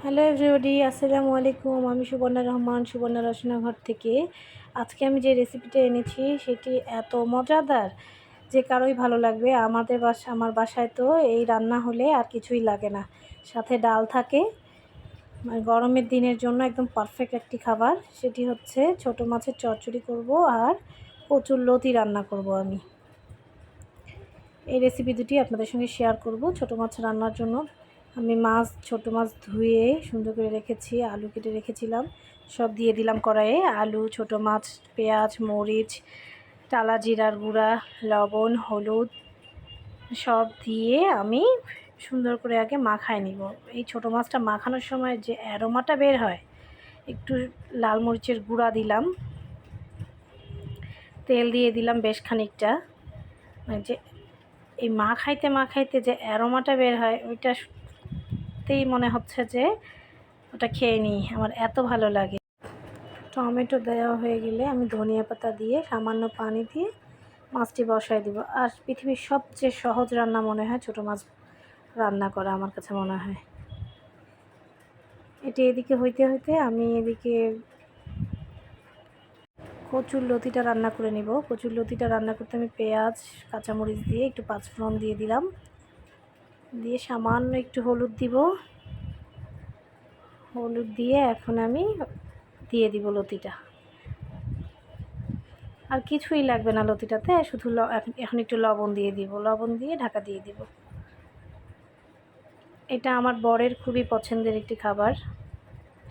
Hello everybody, আসসালামু আলাইকুম। আমি সুবর্ণা রহমান, সুবর্ণা রচনাঘর থেকে। আজকে আমি যে রেসিপিটা এনেছি সেটি এত মজাদার যে কারোই ভালো লাগবে। আমার বাসায় তো এই রান্না হলে আর কিছুই লাগে না, সাথে ডাল থাকে। মানে গরমের দিনের জন্য একদম পারফেক্ট একটি খাবার। সেটি হচ্ছে ছোট মাছের চচ্চড়ি করব আর কচুরলতি রান্না করব আমি। এই রেসিপি দুটি আপনাদের সঙ্গে শেয়ার করব। ছোট মাছ রান্নার জন্য আমি ছোট মাছ ধুয়ে সুন্দর করে রেখেছি, আলু কেটে রেখেছিলাম, সব দিয়ে দিলাম কড়াইয়ে। আলু, ছোট মাছ, পেঁয়াজ, মরিচ, টালা জিরার গুঁড়া, লবণ, হলুদ সব দিয়ে আমি সুন্দর করে আগে মাখায় নিব। এই ছোট মাছটা মাখানোর সময় যে অ্যারোমাটা বের হয়, একটু লাল মরিচের গুঁড়া দিলাম, তেল দিয়ে দিলাম বেশ খানিকটা। মানে যে এই মাখাইতে যে অ্যারোমাটা বের হয়, ওইটাতেই মনে হচ্ছে যে ওটা খেয়ে নিই, আমার এত ভালো লাগে। টমেটো দেওয়া হয়ে গেলে আমি ধনিয়া পাতা দিয়ে সামান্য পানি দিয়ে মাছটি বসায় দিব। আর পৃথিবীর সবচেয়ে সহজ রান্না মনে হয় ছোটো মাছ রান্না করা, আমার কাছে মনে হয়। এটি এদিকে হইতে হইতে আমি এদিকে কচুরলতিটা রান্না করে নিব। কচুরলতিটা রান্না করতে আমি পেঁয়াজ, কাঁচামরিচ দিয়ে একটু পাঁচফোড়ন দিয়ে দিলাম, দিয়ে সামান্য একটু হলুদ দিব। হলুদ দিয়ে এখন আমি দিয়ে দিব লতিটা। আর কিছুই লাগবে না লতিটাতে, শুধু এখন একটু লবণ দিয়ে দিব, লবণ দিয়ে ঢাকা দিয়ে দিব। এটা আমার বরের খুবই পছন্দের একটি খাবার,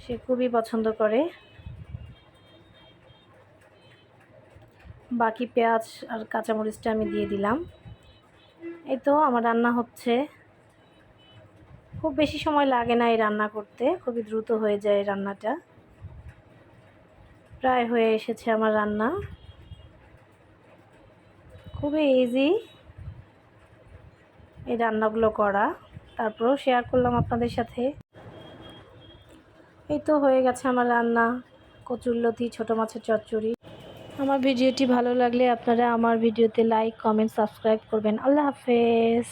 সে খুবই পছন্দ করে। বাকি পেঁয়াজ আর কাঁচামরিচটা আমি দিয়ে দিলাম। এই তো আমার রান্না হচ্ছে। খুব বেশি সময় লাগে না এই রান্না করতে, খুবই দ্রুত হয়ে যায় এই রান্নাটা। প্রায় হয়ে এসেছে আমার রান্না, খুবই ইজি এই রান্নাগুলো করা। তারপরেও শেয়ার করলাম আপনাদের সাথে। এই তো হয়ে গেছে আমার রান্না, কচুরলতি, ছোটো মাছের চচ্চড়ি। আমার ভিডিওটি ভালো লাগলে আপনারা আমার ভিডিওতে লাইক, কমেন্ট, সাবস্ক্রাইব করবেন। আল্লাহ হাফেজ।